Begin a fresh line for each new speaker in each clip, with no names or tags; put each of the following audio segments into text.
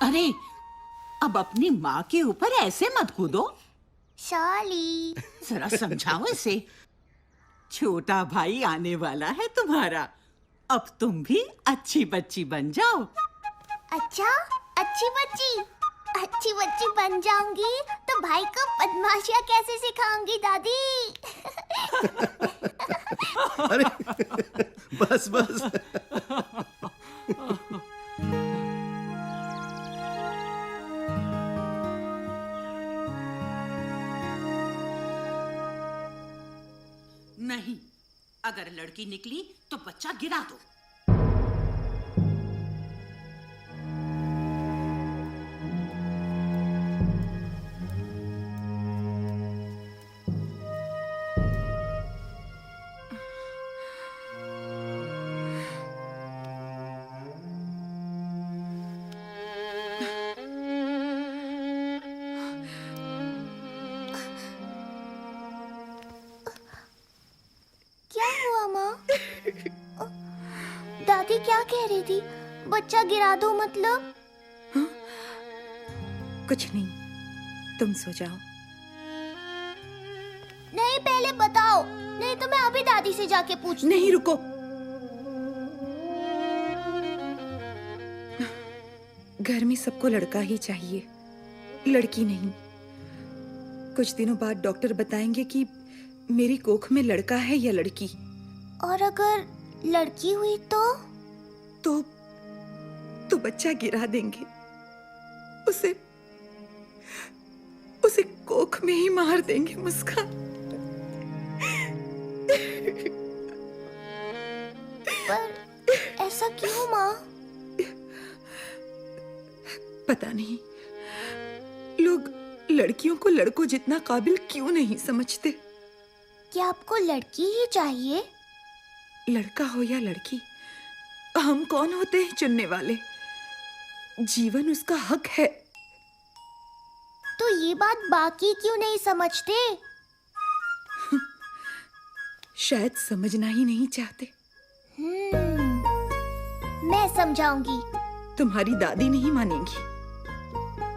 अरे, अब अपनी माँ के ऊपर ऐसे मत कूदो।
शाली,
जरा समझाओ इसे। छोटा भाई आने वाला है तुम्हारा। अब तुम भी अच्छी बच्ची बन जाओ।
अच्छा, अच्छी बच्ची बन जाऊंगी तो भाई को बदमाशियाँ कैसे सिखाऊंगी दादी?
अरे बस बस।
नहीं, अगर लड़की निकली तो बच्चा गिरा दो।
क्या हुआ माँ? दादी क्या कह रही थी? बच्चा गिरा दो मतलब?
कुछ नहीं, तुम सो जाओ।
नहीं, पहले बताओ, नहीं तो मैं अभी दादी से जाके पूछती।
नहीं, रुको। घर में सबको लड़का ही चाहिए, लड़की नहीं। कुछ दिनों बाद डॉक्टर बताएंगे कि मेरी कोख में लड़का है या लड़की।
और अगर लड़की हुई तो
बच्चा गिरा देंगे। उसे कोख में ही मार देंगे। मुस्कान,
पर ऐसा क्यों माँ?
पता नहीं, लोग लड़कियों को लड़कों जितना काबिल क्यों नहीं समझते।
क्या आपको लड़की ही चाहिए?
लड़का हो या लड़की, हम कौन होते हैं चुनने वाले? जीवन उसका हक है।
तो ये बात बाकी क्यों नहीं समझते?
शायद समझना ही नहीं चाहते।
मैं समझाऊंगी।
तुम्हारी दादी नहीं मानेंगी।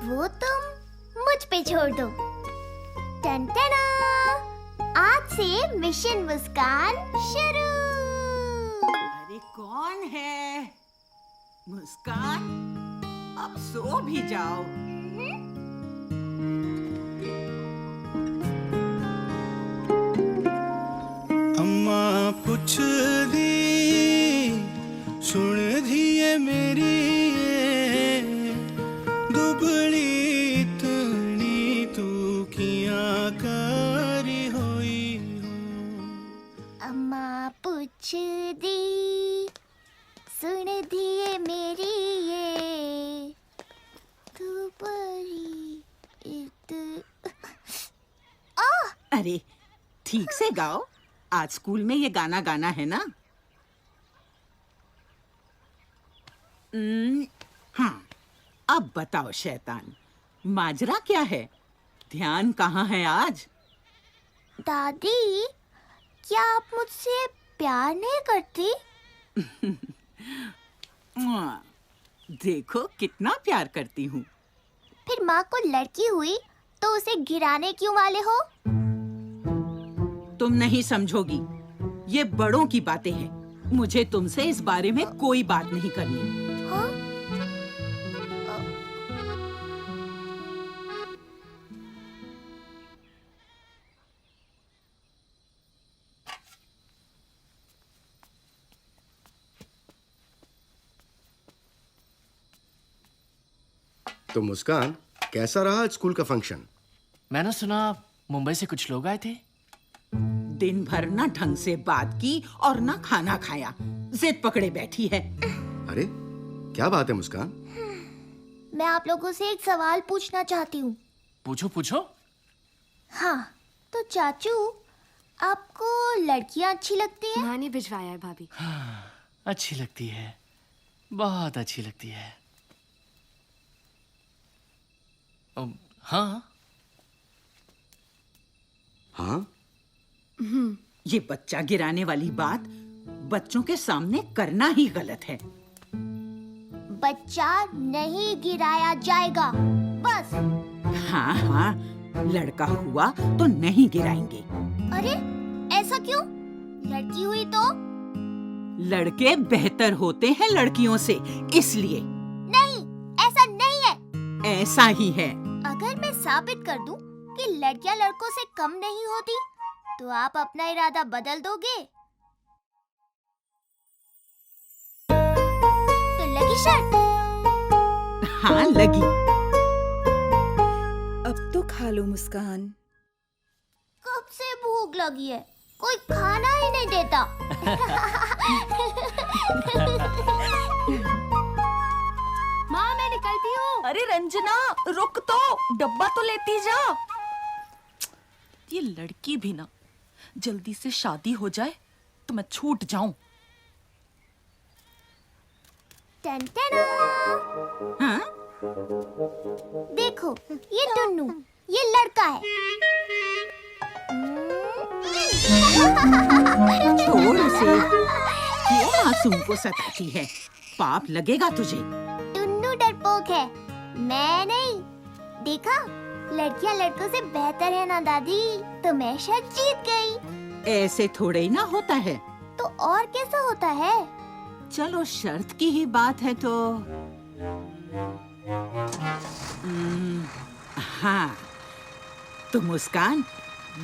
वो तुम मुझ पे छोड़ दो। टन-टना! आज से मिशन मुस्कान शुरू।
अरे कौन है? मुस्कान, अब सो भी जाओ।
अम्मा पुछदी सुन धीए मेरी, दुबली इतनी तू किया करी होई हो।
अम्मा पूछ दी सुन दिए मेरी ये, तू बड़ी
अरे ठीक से गाओ, आज स्कूल में ये गाना गाना है ना। हाँ, अब बताओ शैतान, माजरा क्या है? ध्यान कहाँ है आज?
दादी, क्या आप मुझसे प्यार नहीं करती?
देखो कितना प्यार करती हूँ।
फिर माँ को लड़की हुई तो उसे गिराने क्यों वाले हो?
तुम नहीं समझोगी, ये बड़ों की बातें हैं। मुझे तुमसे इस बारे में कोई बात नहीं करनी।
हाँ?
तो मुस्कान, कैसा रहा आज स्कूल का फंक्शन?
मैंने सुना मुंबई से कुछ लोग आए थे।
दिन भर ना ढंग से बात की और ना खाना खाया, जिद पकड़े बैठी है।
अरे क्या बात है मुस्कान?
मैं आप लोगों से एक सवाल पूछना चाहती हूँ।
पूछो पूछो।
हाँ, तो चाचू, आपको लड़कियाँ अच्छी लगती हैं?
माँ ने भिजवाया है भाभी।
अच्छी लगती है, बहुत अच्छी लगती है। हाँ
हाँ?
ये बच्चा गिराने वाली बात बच्चों के सामने करना ही गलत है।
बच्चा नहीं गिराया जाएगा, बस।
हाँ हाँ, लड़का हुआ तो नहीं गिराएंगे।
अरे ऐसा क्यों? लड़की हुई तो?
लड़के बेहतर होते हैं लड़कियों से, इसलिए।
नहीं, ऐसा नहीं है।
ऐसा ही है।
अगर मैं साबित कर दूं कि लड़कियां लड़कों से कम नहीं होती, तो आप अपना इरादा बदल दोगे? तो लगी शर्त?
हाँ लगी।
अब तो खा लो मुस्कान।
कब से भूख लगी है, कोई खाना ही नहीं देता।
माँ मैं निकलती हूँ।
अरे रंजना रुक तो, डब्बा तो लेती जा। ये लड़की भी ना, जल्दी से शादी हो जाए तो मैं छूट जाऊं।
टन टना।
हाँ?
देखो ये टुन्नू, ये लड़का है।
छोड़ उसे, क्यों मासूम को सताती है? पाप लगेगा तुझे।
टुन्नू डरपोक है, मैं नहीं। देखा, लड़कियां लड़कों से बेहतर है ना दादी, तो मैं शायद जीत गई।
ऐसे थोड़े ही ना होता है।
तो और कैसा होता है?
चलो शर्त की ही बात है तो हाँ, तो मुस्कान,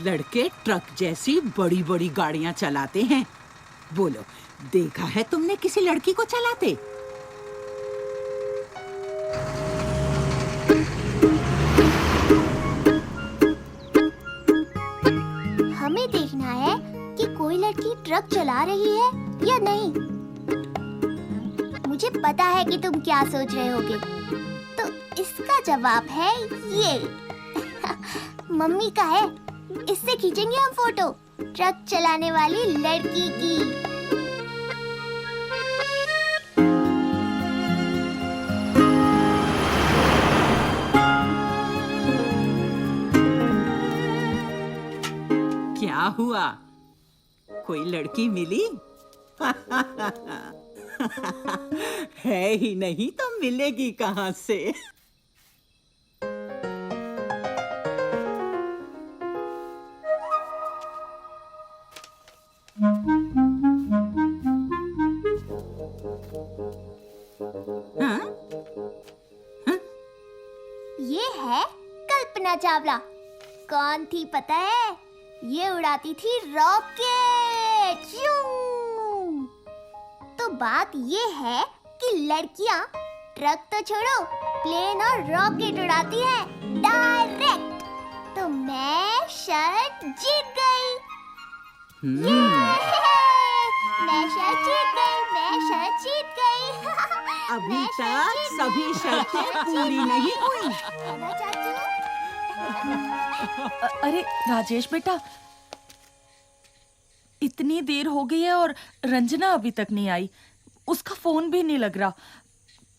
लड़के ट्रक जैसी बड़ी बड़ी गाड़ियां चलाते हैं। बोलो, देखा है तुमने किसी लड़की को चलाते?
हमें देखना है कि कोई लड़की ट्रक चला रही है या नहीं। मुझे पता है कि तुम क्या सोच रहे होगे, तो इसका जवाब है ये। मम्मी का है, इससे खींचेंगे हम फोटो, ट्रक चलाने वाली लड़की की।
क्या हुआ, कोई लड़की मिली? है ही नहीं तो मिलेगी कहाँ से? हाँ?
ये है कल्पना चावला। कौन थी पता है? ये उड़ाती थी रॉकेट। श्यूं। तो बात ये है कि लड़कियां ट्रक तो छोड़ो, प्लेन और रॉकेट उड़ाती हैं डायरेक्ट। तो मैं शर्त जीत गई। मैं शर्त जीत गई, मैं शर्त जीत गई।
अभी
मैं
तक
शर्त जीत
सभी
गई।
शर्तें पूरी नहीं हुई।
है ना चाचू?
अरे राजेश बेटा, इतनी देर हो गई है और रंजना अभी तक नहीं आई। उसका फोन भी नहीं लग रहा।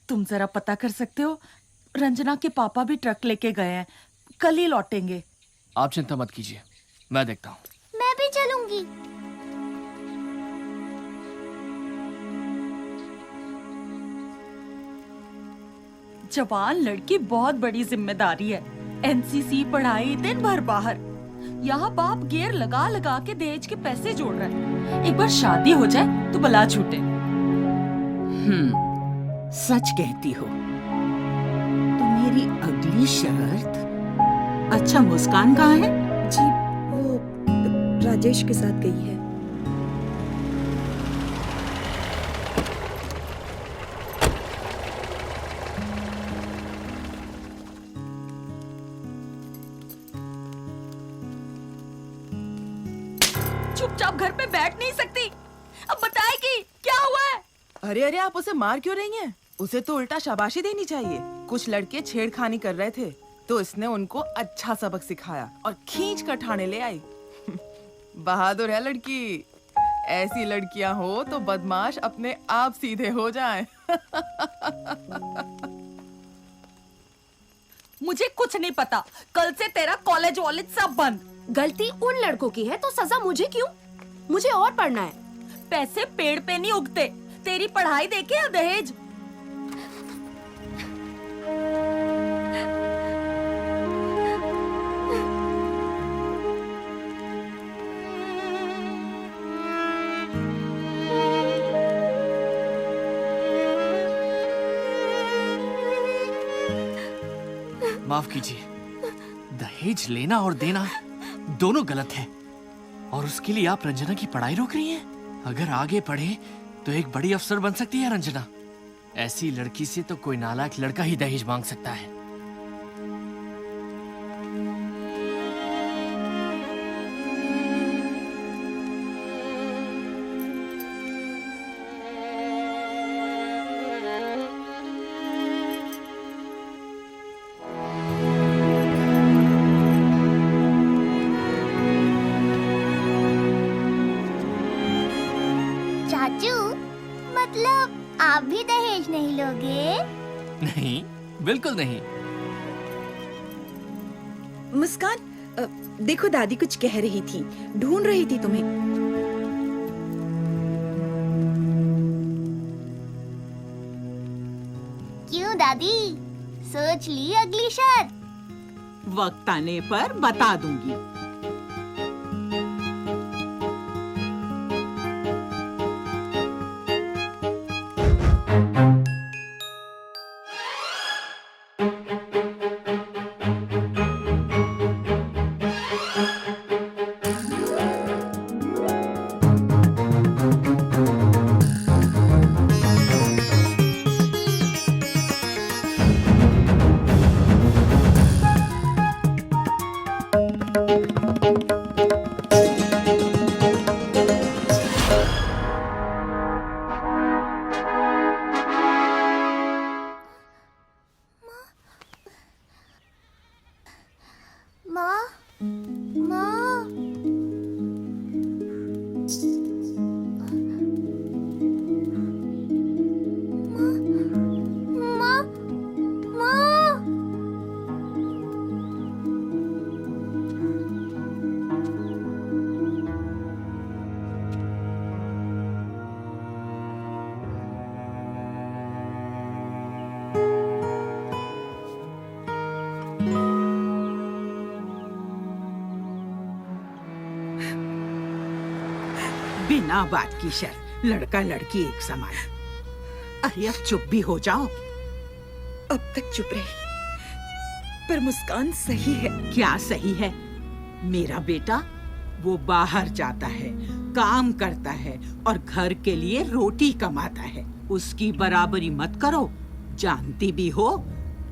तुम जरा पता कर सकते हो? रंजना के पापा भी ट्रक लेके गए हैं, कल ही लौटेंगे।
आप चिंता मत कीजिए, मैं देखता हूँ।
मैं भी चलूंगी।
जवान लड़की बहुत बड़ी जिम्मेदारी है। एनसीसी, पढ़ाई, दिन भर बाहर। यहाँ बाप गियर लगा लगा के दहेज के पैसे जोड़ रहा है। एक बार शादी हो जाए तो बला छूटे।
सच कहती हो। तो मेरी अगली शर्त। अच्छा, मुस्कान कहाँ है?
जी वो राजेश के साथ गई है।
चुपचाप घर पे बैठ नहीं सकती? अब बताएगी क्या हुआ है?
अरे अरे, आप उसे मार क्यों रही हैं? उसे तो उल्टा शाबाशी देनी चाहिए। कुछ लड़के छेड़खानी कर रहे थे तो इसने उनको अच्छा सबक सिखाया और खींच कर ठाणे ले आई। बहादुर है लड़की। ऐसी लड़कियां हो तो बदमाश अपने आप सीधे हो जाएं।
मुझे कुछ नहीं पता। कल से तेरा कॉलेज वॉलेज सब बंद।
गलती उन लड़कों की है तो सजा मुझे क्यों? मुझे और पढ़ना है।
पैसे पेड़ पे नहीं उगते। तेरी पढ़ाई देखे या दहेज?
माफ कीजिए, दहेज लेना और देना दोनों गलत है, और उसके लिए आप रंजना की पढ़ाई रोक रही हैं? अगर आगे पढ़े तो एक बड़ी अफसर बन सकती है रंजना। ऐसी लड़की से तो कोई नालायक लड़का ही दहेज मांग सकता है।
चाचू, मतलब आप भी दहेज नहीं लोगे?
नहीं, बिल्कुल नहीं।
मुस्कान, देखो दादी कुछ कह रही थी, ढूंढ रही थी तुम्हें।
क्यों दादी, सोच ली अगली शर्त?
वक्त आने पर बता दूंगी।
माँ, माँ, माँ, माँ।
बिना बात की शर्त, लड़का लड़की एक समान। अरे अब चुप भी हो जाओ।
अब तक चुप रही, पर मुस्कान सही है।
क्या सही है? मेरा बेटा वो बाहर जाता है, काम करता है और घर के लिए रोटी कमाता है। उसकी बराबरी मत करो। जानती भी हो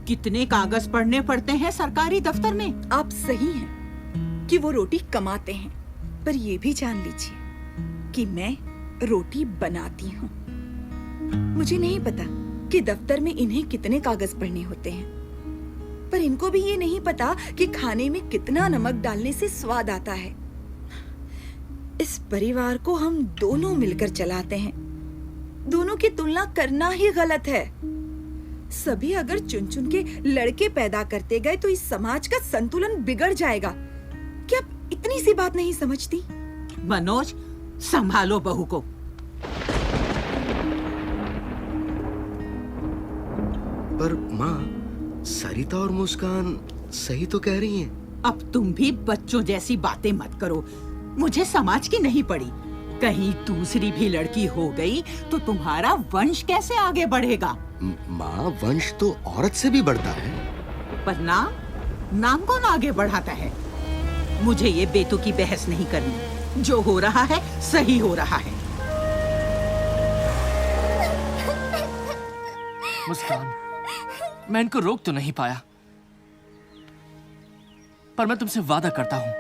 कितने कागज पढ़ने पड़ते हैं सरकारी दफ्तर में।
आप सही हैं कि वो रोटी कमाते हैं, पर ये भी जान लीजिए कि मैं रोटी बनाती हूँ। मुझे नहीं पता कि दफ्तर में इन्हें कितने कागज पढ़ने होते हैं, पर इनको भी ये नहीं पता कि खाने में कितना नमक डालने से स्वाद आता है। इस परिवार को हम दोनों मिलकर चलाते हैं। दोनों की तुलना करना ही गलत है। सभी अगर चुन चुन के लड़के पैदा करते गए तो इस समाज का संतुलन बिगड़ जाएगा। क्या आप इतनी सी बात नहीं समझती?
मनोज, संभालो बहू को।
पर माँ, सरिता और मुस्कान सही तो कह रही हैं।
अब तुम भी बच्चों जैसी बातें मत करो। मुझे समाज की नहीं पड़ी। कहीं दूसरी भी लड़की हो गई तो तुम्हारा वंश कैसे आगे बढ़ेगा?
माँ, वंश तो औरत से भी बढ़ता है।
पर नाम कौन आगे बढ़ाता है? मुझे ये बेतुकी बहस नहीं करनी। जो हो रहा है सही हो रहा है।
मुस्कान, मैं इनको रोक तो नहीं पाया, पर मैं तुमसे वादा करता हूं,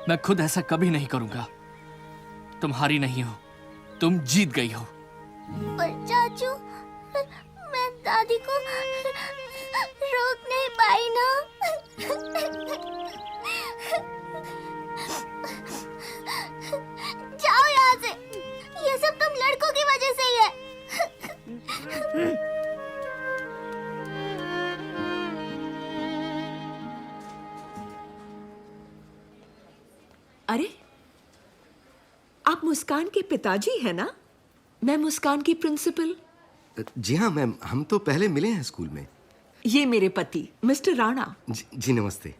मैं खुद ऐसा कभी नहीं करूंगा। तुम हारी नहीं हो, तुम जीत गई हो।
पर चाचू, मैं दादी को रोक नहीं पाई ना। जाओ यहाँ से। ये सब तुम लड़कों की वजह से ही है।
अरे, आप मुस्कान के पिताजी हैं ना? मैं मुस्कान की प्रिंसिपल।
जी हाँ मैम, हम तो पहले मिले हैं स्कूल में।
ये मेरे पति मिस्टर राणा।
जी नमस्ते।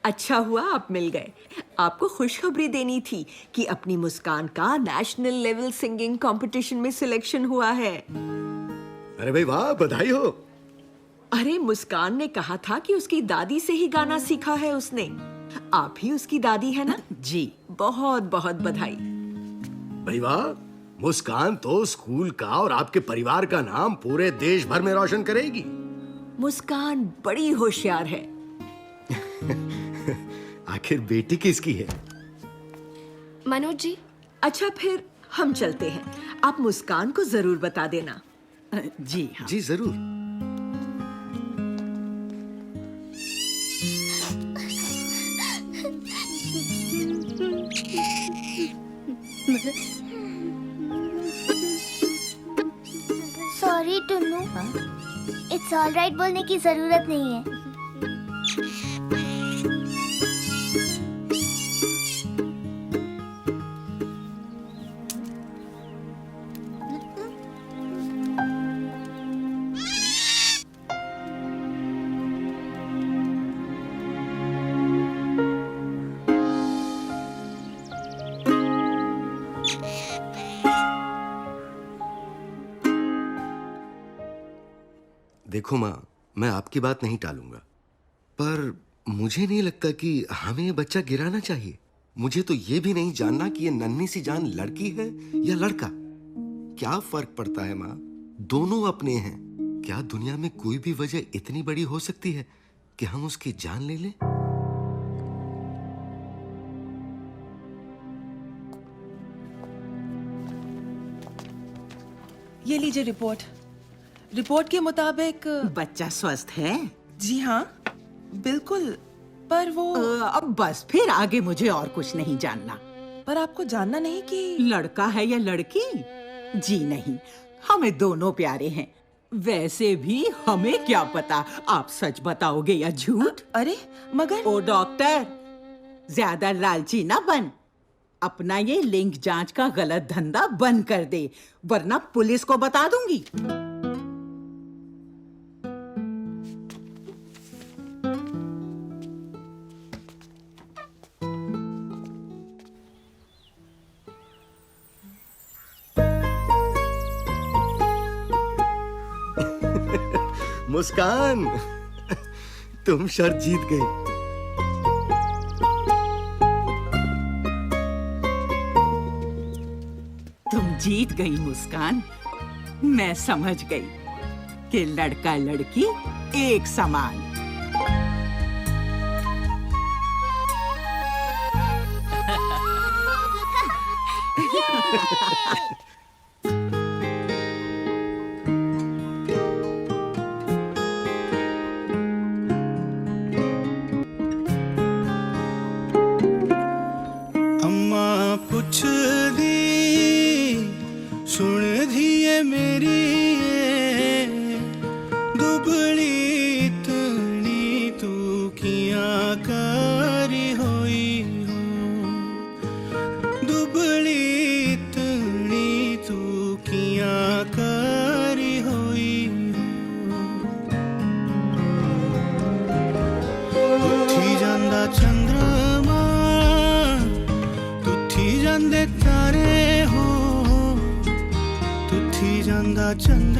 अच्छा हुआ आप मिल गए। आपको खुशखबरी देनी थी कि अपनी मुस्कान का नेशनल लेवल सिंगिंग कंपटीशन में सिलेक्शन हुआ है।
अरे भाई वाह, बधाई हो।
अरे मुस्कान ने कहा था कि उसकी दादी से ही गाना सीखा है उसने। आप ही उसकी दादी है ना?
जी।
बहुत बहुत बधाई।
भाई वाह, मुस्कान तो स्कूल का और आपके परिवार का नाम पूरे देश भर में रोशन करेगी।
मुस्कान बड़ी होशियार है।
आखिर बेटी किसकी है?
मनोज जी।
अच्छा फिर हम चलते हैं। आप मुस्कान को जरूर बता देना।
जी हाँ।
जी जरूर।
Sorry Tunnu, it's all right बोलने की जरूरत नहीं है।
देखो माँ, मैं आपकी बात नहीं टालूंगा, पर मुझे नहीं लगता कि हमें ये बच्चा गिराना चाहिए। मुझे तो ये भी नहीं जानना कि ये नन्ही सी जान लड़की है या लड़का। क्या फर्क पड़ता है माँ, दोनों अपने हैं। क्या दुनिया में कोई भी वजह इतनी बड़ी हो सकती है कि हम उसकी जान ले लें?
ये लीजिए रिपोर्ट। रिपोर्ट के मुताबिक
बच्चा स्वस्थ है?
जी हाँ, बिल्कुल। पर वो
अब बस फिर आगे मुझे और कुछ नहीं जानना।
पर आपको जानना नहीं कि
लड़का है या लड़की? जी नहीं, हमें दोनों प्यारे हैं। वैसे भी हमें क्या पता आप सच बताओगे या झूठ।
अरे मगर
ओ डॉक्टर, ज्यादा लालची ना बन। अपना ये लिंग जांच का गलत धंधा बंद कर दे, वरना पुलिस को बता दूंगी।
मुस्कान, तुम शर्त जीत गई।
तुम जीत गई मुस्कान। मैं समझ गई कि लड़का लड़की एक समान।
अम्मा पुछदी सुन धीए मेरी, दुबली इतनी तू किया करी होई हो, दुबली इतनी तू किया करी होई हो। उठी जांदा चंद्रमा, तुथी जांदे तारे हो, तुथी जांदा चंद्रमा।